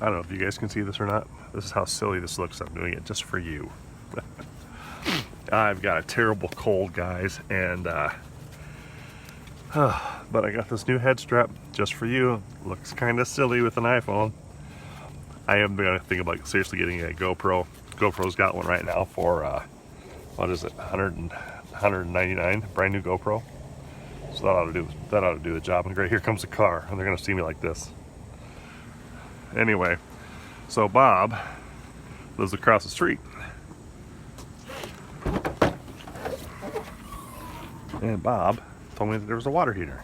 I don't know if you guys can see this or not. This is how silly this looks. I'm doing it just for you. I've got a terrible cold, guys, and but I got this new head strap just for you. Looks kind of silly with an iPhone. I am gonna think about seriously getting a GoPro. GoPro's got one right now for what is it, 199, brand new GoPro. So that ought to do the job. And great, here comes the car, and they're gonna see me like this. Anyway, so Bob lives across the street, and Bob told me that there was a water heater.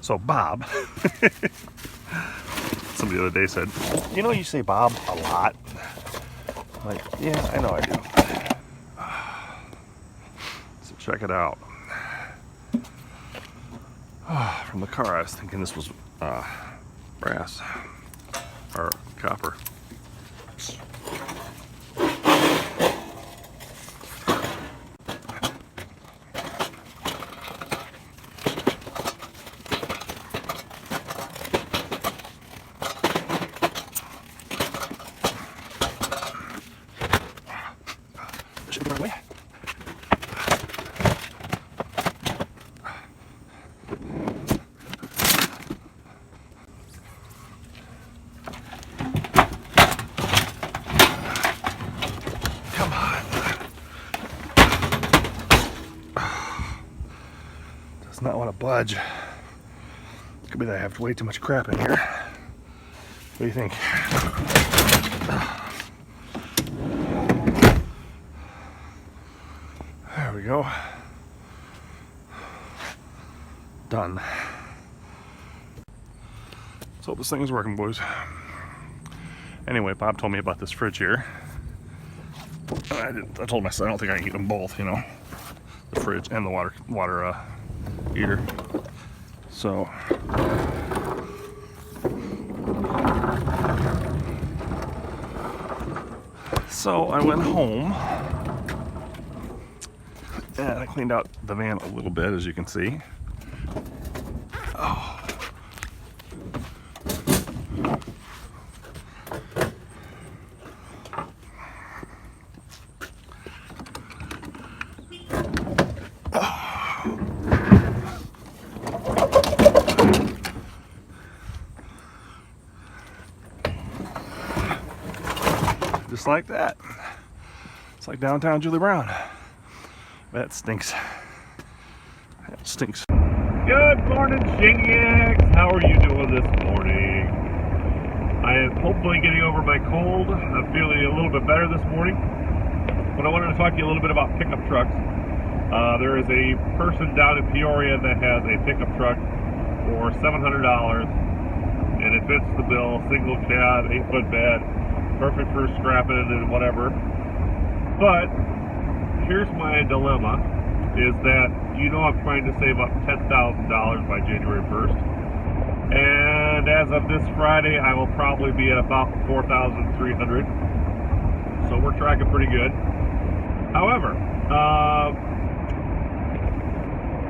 So Bob, somebody the other day said, you know, you say Bob a lot. I'm like, yeah, I know I do. So check it out. From the car, I was thinking this was brass or copper. Should be right away. Does not want to budge. Could be that I have way too much crap in here. What do you think? There we go. Done. Let's hope this thing is working, boys. Anyway, Bob told me about this fridge here. I told myself I don't think I can eat them both, you know, the fridge and the water heater. So I went home and I cleaned out the van a little bit, as you can see. Oh. Just like that. It's like downtown Julie Brown. That stinks. That stinks. Good morning, Shingigs. How are you doing this morning? I am hopefully getting over my cold. I'm feeling a little bit better this morning. But I wanted to talk to you a little bit about pickup trucks. There is a person down in Peoria that has a pickup truck for $700, and it fits the bill. Single cab, 8-foot bed. Perfect for scrapping and whatever. But here's my dilemma, is that, you know, I'm trying to save up $10,000 by January 1st. And as of this Friday, I will probably be at about $4,300. So we're tracking pretty good. However,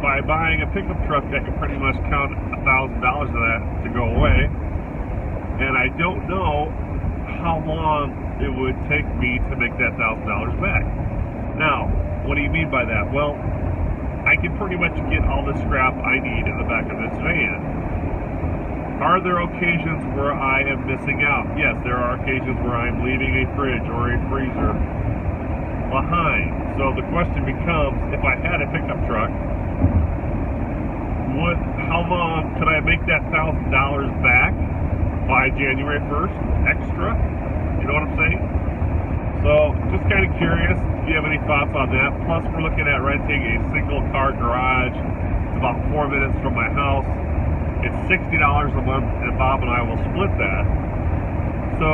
by buying a pickup truck, I can pretty much count $1,000 of that to go away. And I don't know how long it would take me to make that $1,000 back. Now, what do you mean by that? Well, I can pretty much get all the scrap I need in the back of this van. Are there occasions where I am missing out? Yes, there are occasions where I'm leaving a fridge or a freezer behind. So the question becomes, if I had a pickup truck, how long could I make that $1,000 back by January 1st extra? You know what I'm saying? So just kind of curious if you have any thoughts on that. Plus, we're looking at renting a single car garage. It's about 4 minutes from my house. It's $60 a month, and Bob and I will split that. So,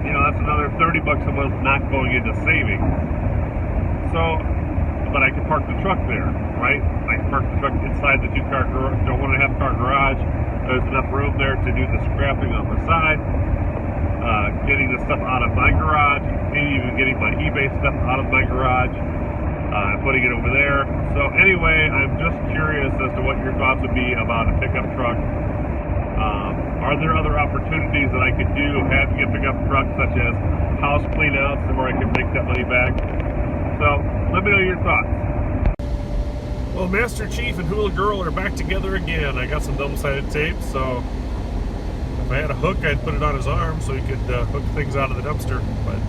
you know, that's another $30 a month not going into savings. So, but I can park the truck there, right? I can park the truck inside the 1.5-car garage. There's enough room there to do the scrapping on the side, getting the stuff out of my garage, maybe even getting my eBay stuff out of my garage, and putting it over there. So anyway, I'm just curious as to what your thoughts would be about a pickup truck. Are there other opportunities that I could do, have you pick up trucks such as house cleanouts and where I can make that money back? So let me know your thoughts. Well, Master Chief and Hula Girl are back together again. I got some double-sided tape, so if I had a hook, I'd put it on his arm so he could hook things out of the dumpster. But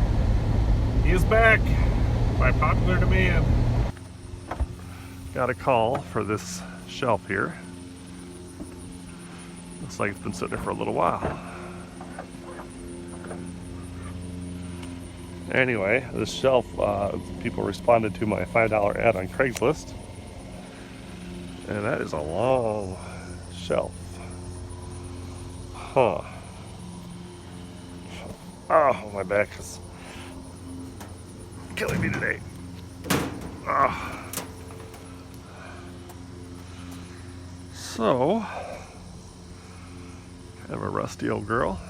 he is back by popular demand. Got a call for this shelf here. Looks like it's been sitting there for a little while. Anyway, this shelf, people responded to my $5 ad on Craigslist. And that is a long shelf. Huh. Oh, my back is killing me today. Oh. So, kind of a rusty old girl.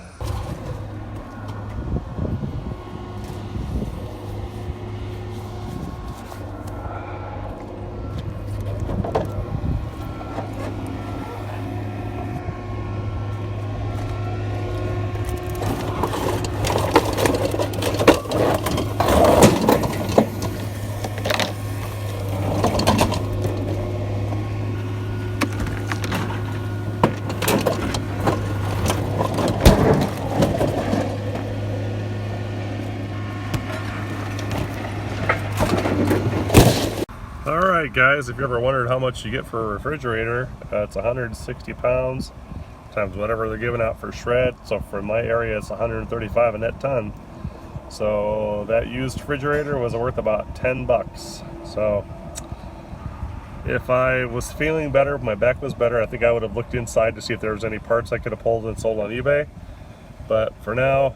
Alright guys, if you ever wondered how much you get for a refrigerator, it's 160 pounds times whatever they're giving out for shred. So for my area it's 135 a net ton. So that used refrigerator was worth about 10 bucks. So if I was feeling better, if my back was better, I think I would have looked inside to see if there was any parts I could have pulled and sold on eBay. But for now,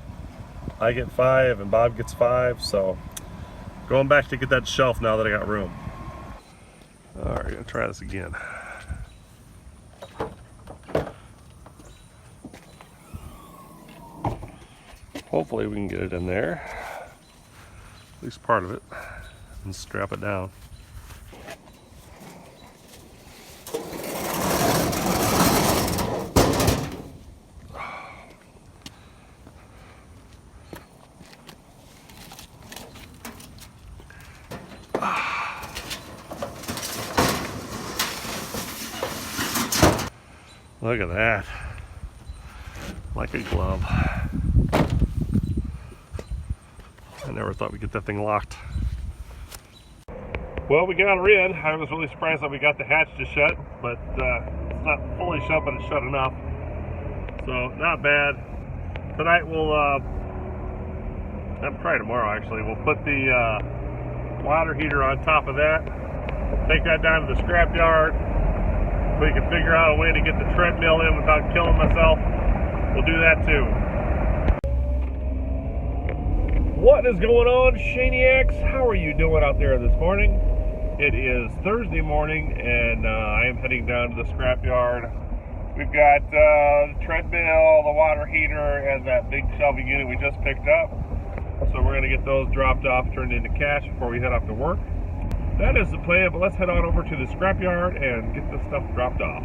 I get 5 and Bob gets 5, so going back to get that shelf now that I got room. Alright, gonna try this again. Hopefully we can get it in there, at least part of it, and strap it down. Look at that, like a glove. I never thought we'd get that thing locked. Well, we got her in. I was really surprised that we got the hatch to shut, but it's not fully shut, but it's shut enough. So, not bad. Tonight we'll, probably tomorrow actually, we'll put the water heater on top of that, take that down to the scrap yard. If we can figure out a way to get the treadmill in without killing myself, we'll do that too. What is going on, Shaniacs? How are you doing out there this morning? It is Thursday morning and I am heading down to the scrap yard. We've got the treadmill, the water heater, and that big shelving unit we just picked up. So we're going to get those dropped off, turned into cash before we head off to work. That is the plan, but let's head on over to the scrapyard and get this stuff dropped off.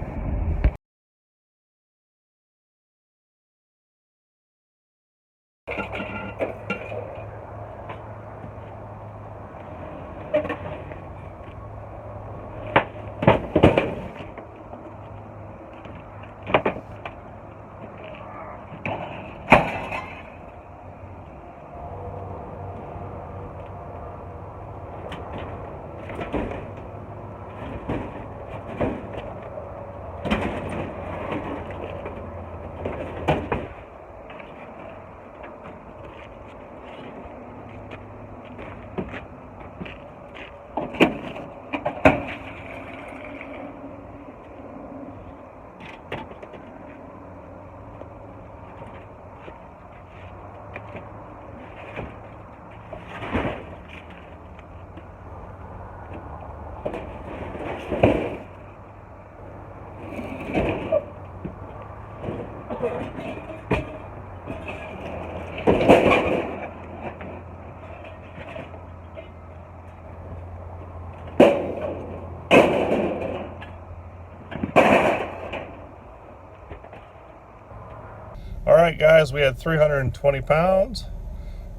All right, guys, we had 320 pounds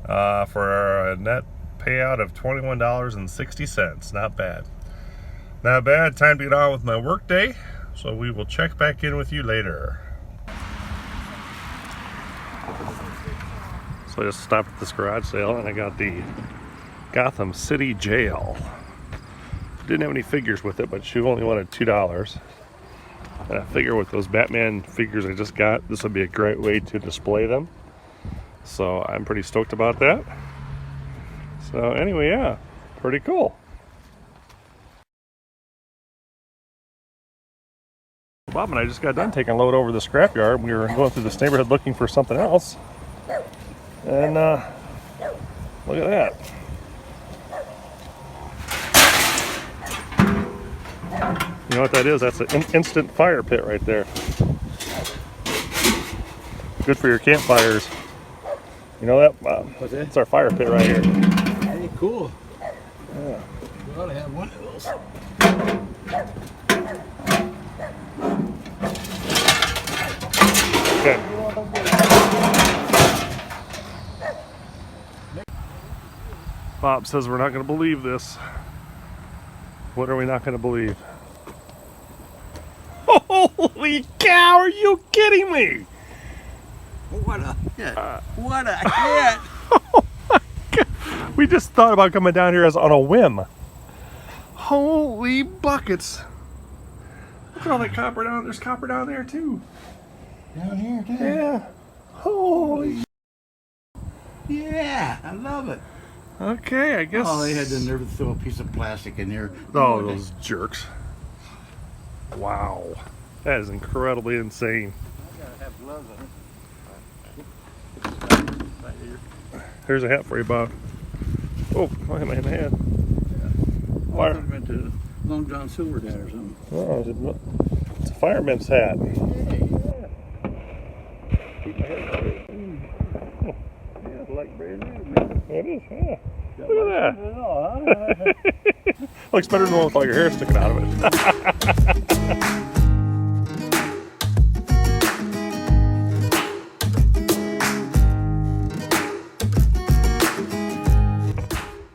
for a net payout of $21.60. Not bad. Not bad. Time to get on with my work day. So we will check back in with you later. So I just stopped at this garage sale and I got the Gotham City Jail. Didn't have any figures with it, but she only wanted $2. And I figure with those Batman figures I just got, this would be a great way to display them. So I'm pretty stoked about that. So anyway, yeah, pretty cool. Bob and I just got done taking a load over the scrapyard. We were going through this neighborhood looking for something else. And look at that. You know what that is? That's an instant fire pit right there. Good for your campfires. You know that, Bob? What's that? It's our fire pit right here. Hey, cool. Yeah. We ought to have one of those. Okay. Bob says we're not going to believe this. What are we not going to believe? Holy cow, are you kidding me? What a hit. What a hit. Oh my God. We just thought about coming down here as on a whim. Holy buckets. Look at all that copper down there. There's copper down there too. Down here, too. Yeah. Holy. Yeah, I love it. Okay, I guess. Oh, they had the nerve to throw a piece of plastic in there. Oh, those jerks. Wow. That is incredibly insane. I gotta have gloves on. Here's a hat for you, Bob. Oh, I hit my hand. Yeah. Oh, I thought it meant to Long John Silver Dad or something. Oh, it's a fireman's hat. Hey. Keep my head straight. Oh, Yeah, it's like brand new, man. it is, yeah. Got Look at license and all, huh? Looks better than the one with all your hair sticking out of it.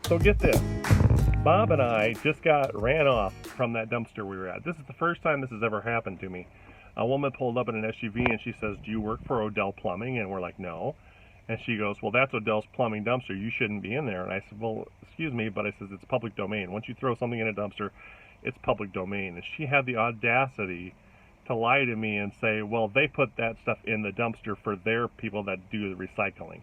So get this. Bob and I just ran off from that dumpster we were at. This is the first time this has ever happened to me. A woman pulled up in an SUV and she says, "Do you work for Odell Plumbing?" And we're like, "No." And she goes, "Well, that's Odell's plumbing dumpster. You shouldn't be in there." And I said, "Well, excuse me," but I says, "It's public domain. Once you throw something in a dumpster, it's public domain." And she had the audacity to lie to me and say, "Well, they put that stuff in the dumpster for their people that do the recycling."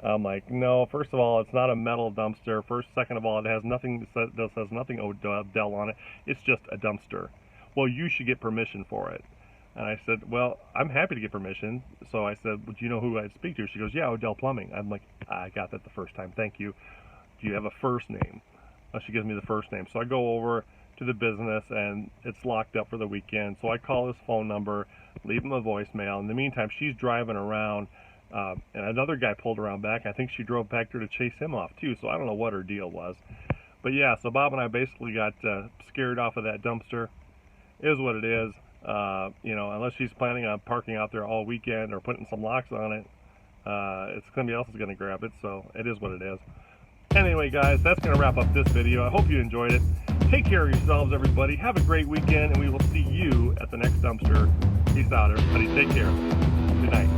I'm like, "No, first of all, it's not a metal dumpster. Second of all, it has nothing, this has nothing Odell on it. It's just a dumpster. Well, you should get permission for it." And I said, "Well, I'm happy to get permission." So I said, "Well, do you know who I'd speak to?" She goes, "Yeah, Odell Plumbing." I'm like, "I got that the first time. Thank you. Do you have a first name?" She gives me the first name. So I go over to the business and it's locked up for the weekend. So I call his phone number, leave him a voicemail. In the meantime, she's driving around and another guy pulled around back. I think she drove back there to chase him off too. So I don't know what her deal was. But yeah, so Bob and I basically got scared off of that dumpster. It is what it is. You know, unless she's planning on parking out there all weekend or putting some locks on it, it's somebody else is going to grab it, so it is what it is. Anyway, guys, that's going to wrap up this video. I hope you enjoyed it. Take care of yourselves, everybody. Have a great weekend, and we will see you at the next dumpster. Peace out, everybody. Take care. Good night.